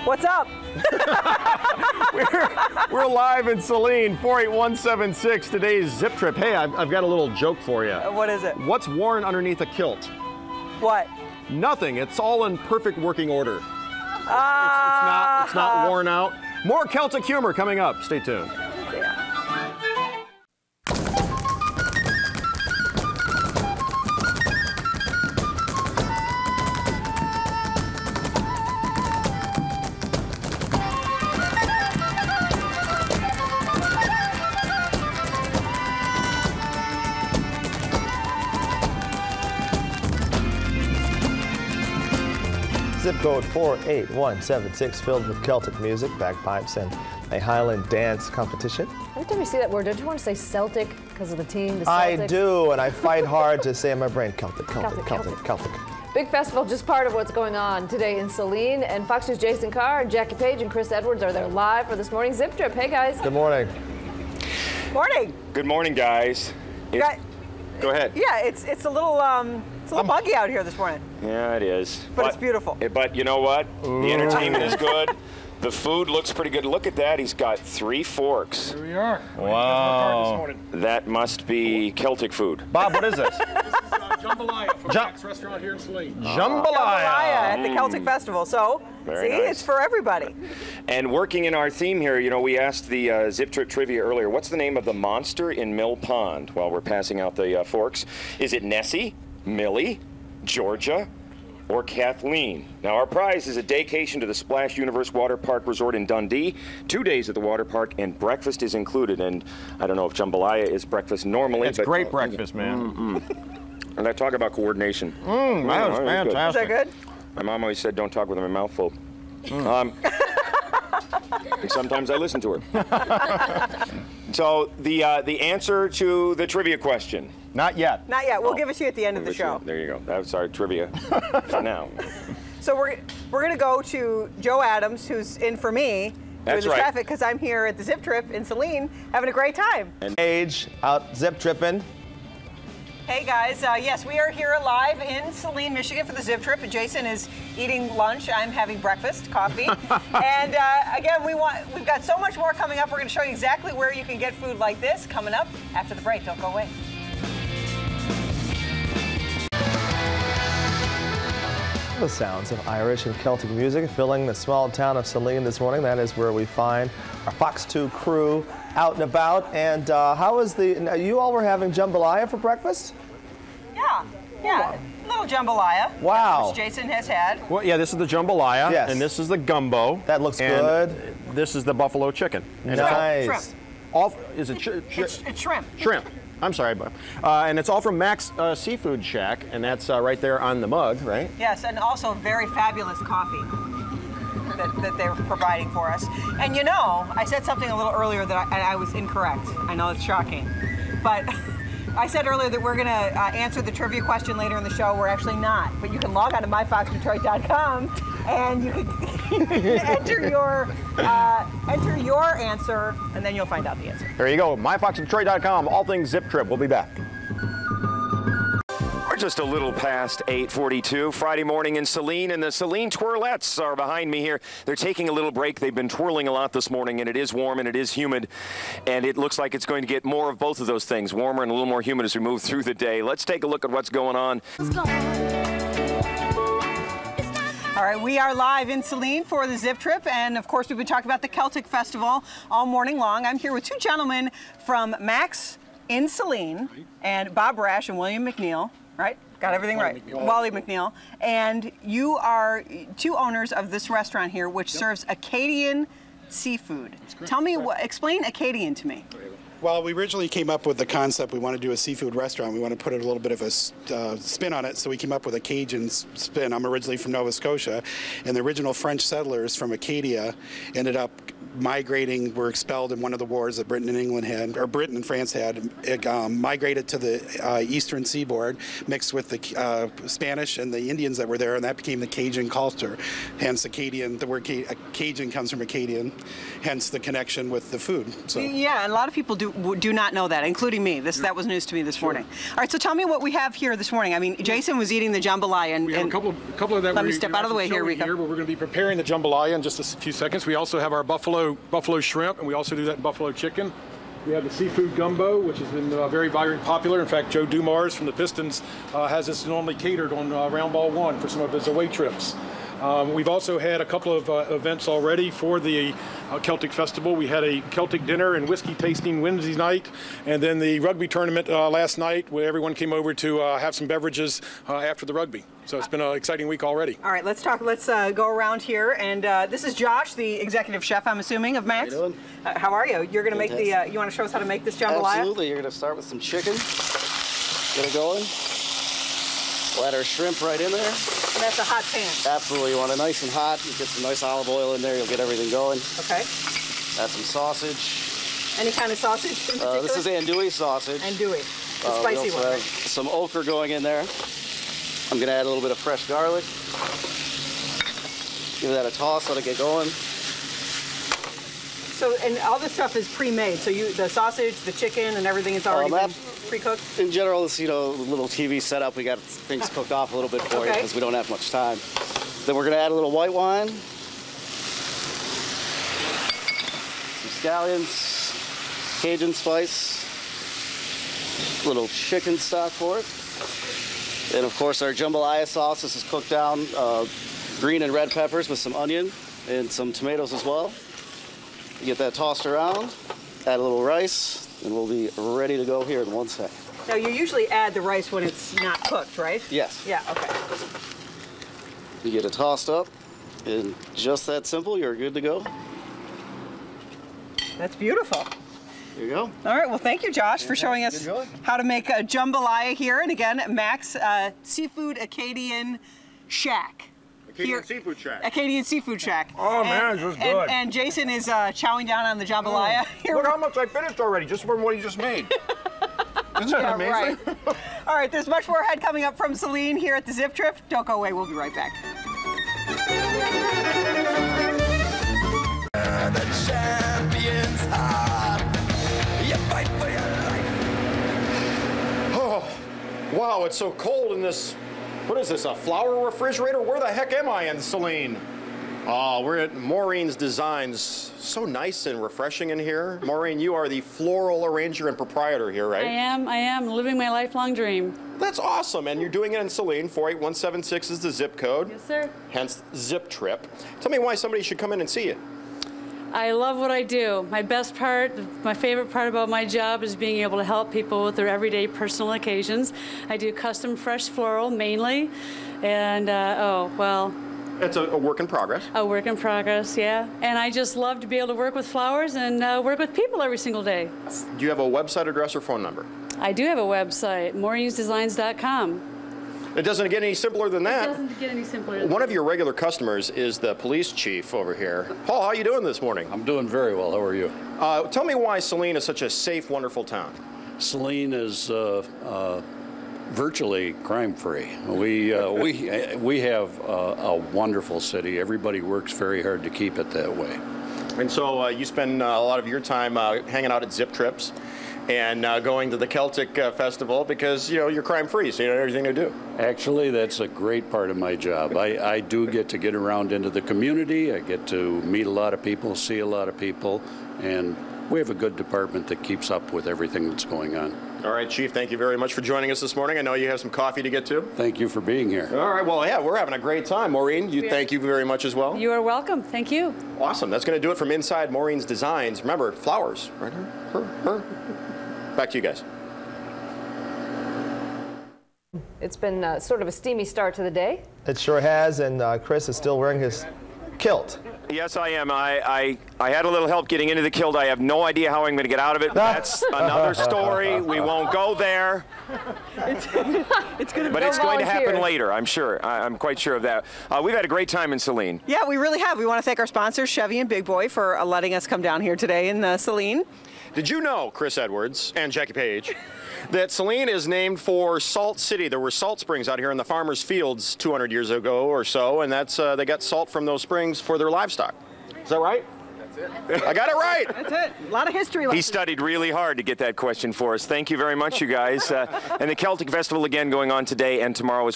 What's up? we're live in Saline, 48176, today's Zip Trip. Hey, I've got a little joke for you. What is it? What's worn underneath a kilt? What? Nothing. It's all in perfect working order. It's not worn out. More Celtic humor coming up. Stay tuned. Yeah. Zip code 48176, filled with Celtic music, bagpipes, and a Highland dance competition. Every time you see that word, don't you want to say Celtic because of the team, the Celtics? I do, and I fight hard to say in my brain, Celtic, Celtic, Celtic, Celtic. Big festival, just part of what's going on today in Saline. And Fox News' Jason Carr and Jackie Page and Chris Edwards are there live for this morning's Zip Trip. Hey, guys. Good morning. Morning. Good morning, guys. Go ahead. Yeah, it's a little buggy out here this morning. Yeah, it is. But it's beautiful. But you know what? Ooh. The entertainment is good. The food looks pretty good. Look at that. He's got 3 forks. Here we are. Wow. That must be Celtic food. Bob, what is this? This is jambalaya from Jack's restaurant here in Saline. Jambalaya. At the Celtic Festival. So, Very see, nice. it's for everybody. And working in our theme here, you know, we asked the Zip Trip trivia earlier, what's the name of the monster in Mill Pond while we're passing out the forks? Is it Nessie, Millie, Georgia, or Kathleen? Now, our prize is a daycation to the Splash Universe Water Park Resort in Dundee, 2 days at the water park, and breakfast is included. And I don't know if jambalaya is breakfast normally. It's great breakfast, man. And I talk about coordination. That was fantastic. Is that good? My mom always said, don't talk with my mouth full. And sometimes I listen to her. So the answer to the trivia question. Not yet. Not yet. We'll give it to you at the end of the show. There you go. That's our trivia for now. So we're going to go to Joe Adams, who's in for me. That's doing the right. traffic, because I'm here at the Zip Trip in Saline having a great time. And Age out zip tripping. Hey guys, yes, we are here live in Saline, Michigan for the Zip Trip. Jason is eating lunch. I'm having breakfast, coffee. And again, we've got so much more coming up. We're going to show you exactly where you can get food like this coming up after the break. Don't go away. The sounds of Irish and Celtic music filling the small town of Saline this morning. That is where we find our Fox 2 crew out and about. And how is you all were having jambalaya for breakfast? Yeah, little jambalaya. Wow. Which Jason has had. Well, yeah, this is the jambalaya, Yes. and this is the gumbo. That looks and good. This is the buffalo chicken. And Nice. Shrimp. Is it It's shrimp. shrimp? I'm sorry, Bob. And it's all from Mac's Seafood Shack, and that's right there on the mug, right? Yes, and also very fabulous coffee that they're providing for us. And you know, I said something a little earlier that I was incorrect. I know it's shocking, but I said earlier that we're going to answer the trivia question later in the show. We're actually not, but you can log on to myfoxdetroit.com and you can enter your answer, and then you'll find out the answer. There you go, myfoxdetroit.com, all things Zip Trip. We'll be back. We're just a little past 8:42, Friday morning in Saline, and the Saline Twirlettes are behind me here. They're taking a little break. They've been twirling a lot this morning, and it is warm and it is humid, and it looks like it's going to get more of both of those things, warmer and a little more humid as we move through the day. Let's take a look at what's going on. All right, we are live in Saline for the Zip Trip, and of course we've been talking about the Celtic Festival all morning long. I'm here with 2 gentlemen from Mac's in Saline, and Bob Rash and William McNeil. Right? Got everything right. Wally McNeil. And you are 2 owners of this restaurant here, which serves Acadian seafood. Tell me, explain Acadian to me. Well, we originally came up with the concept, we want to do a seafood restaurant. We want to put a little bit of a spin on it, so we came up with a Cajun spin. I'm originally from Nova Scotia, and the original French settlers from Acadia ended up migrating, were expelled in one of the wars that Britain and England had, or Britain and France had, migrated to the eastern seaboard, mixed with the Spanish and the Indians that were there, and that became the Cajun culture. Hence, Acadian. The word Cajun comes from Acadian, hence the connection with the food. So. Yeah, and a lot of people do not know that, including me. That was news to me this morning. All right, so tell me what we have here this morning. I mean, Jason was eating the jambalaya, and we have a couple of that. Let me step out of the way here, Rico. But we're going to be preparing the jambalaya in just a few seconds. We also have our buffalo shrimp, and we also do that in buffalo chicken. We have the seafood gumbo, which has been very popular. In fact, Joe Dumars from the Pistons has this normally catered on Round Ball 1 for some of his away trips. We've also had a couple of events already for the Celtic Festival. We had a Celtic dinner and whiskey tasting Wednesday night, and then the rugby tournament last night, where everyone came over to have some beverages after the rugby. So it's been an exciting week already. All right, let's talk. Let's go around here, and this is Josh, the executive chef, I'm assuming, of Max. How you doing? How are you? You're going to make the. You want to show us how to make this jambalaya? Absolutely. You're going to start with some chicken. Get it going. We'll add our shrimp right in there. And that's a hot pan. Absolutely. You want it nice and hot. You get some nice olive oil in there. You'll get everything going. Okay. Add some sausage. Any kind of sausage in particular? This is andouille sausage. Andouille. The spicy we also one. have some okra going in there. I'm going to add a little bit of fresh garlic. Give that a toss. Let it get going. So, and all this stuff is pre-made. So the sausage, the chicken, and everything is already been pre-cooked? In general, it's, little TV setup. We got things cooked off a little bit for you because we don't have much time. Then we're going to add a little white wine. Some scallions, Cajun spice, a little chicken stock for it. And of course our jambalaya sauce. This is cooked down, green and red peppers with some onion and some tomatoes as well. You get that tossed around, add a little rice, and we'll be ready to go here in 1 second. Now, you usually add the rice when it's not cooked, right? Yes. Yeah, okay. You get it tossed up, and just that simple, you're good to go. That's beautiful. There you go. All right, well, thank you, Josh, for showing us how to make a jambalaya here. And again, Max Seafood Acadian Shack. Acadian Seafood Shack. Acadian Seafood Shack. Oh, man, this is good. And Jason is chowing down on the jambalaya. Look how much I finished already, just from what he just made. Isn't that amazing? Right. All right, there's much more ahead coming up from Saline here at the Zip Trip. Don't go away, we'll be right back. The champion's heart. You fight for your life. Oh, wow, it's so cold in this. What is this, a flower refrigerator? Where the heck am I in Saline? Oh, we're at Maureen's Designs. So nice and refreshing in here. Maureen, you are the floral arranger and proprietor here, right? I am living my lifelong dream. That's awesome, and you're doing it in Saline. 48176 is the zip code. Yes, sir. Hence, Zip Trip. Tell me why somebody should come in and see you. I love what I do. My best part, my favorite part about my job is being able to help people with their everyday personal occasions. I do custom fresh floral mainly, and It's a work in progress. A work in progress, yeah. And I just love to be able to work with flowers and work with people every single day. Do you have a website address or phone number? I do have a website, maurinsdesigns.com. It doesn't get any simpler than that. It doesn't get any simpler than One of your regular customers is the police chief over here. Paul, how are you doing this morning? I'm doing very well. How are you? Tell me why Saline is such a safe, wonderful town. Saline is virtually crime-free. We have a wonderful city. Everybody works very hard to keep it that way. And so you spend a lot of your time hanging out at Zip Trips and going to the Celtic Festival because, you're crime-free, so you have everything to do. Actually, that's a great part of my job. I do get to get around into the community. I get to meet a lot of people, see a lot of people, and we have a good department that keeps up with everything that's going on. All right, Chief, thank you very much for joining us this morning. I know you have some coffee to get to. Thank you for being here. All right, well, yeah, we're having a great time. Maureen, thank you very much as well. You are welcome. Thank you. Awesome. That's going to do it from inside Maureen's Designs. Remember, flowers, right? Her. Back to you guys. It's been sort of a steamy start to the day. It sure has, and Chris is still wearing his kilt. Yes, I am. I had a little help getting into the kilt. I have no idea how I'm going to get out of it. That's another story. We won't go there. It's going to But be. it's going to happen volunteers. later, I'm sure. I'm quite sure of that. We've had a great time in Saline. Yeah, we really have. We want to thank our sponsors, Chevy and Big Boy, for letting us come down here today in Saline. Did you know, Chris Edwards and Jackie Page, that Saline is named for Salt City? There were salt springs out here in the farmers' fields 200 years ago or so, and that's they got salt from those springs for their livestock. Is that right? That's it. I got it right. That's it. A lot of history He lessons. studied really hard to get that question for us. Thank you very much, you guys. And the Celtic Festival again going on today and tomorrow as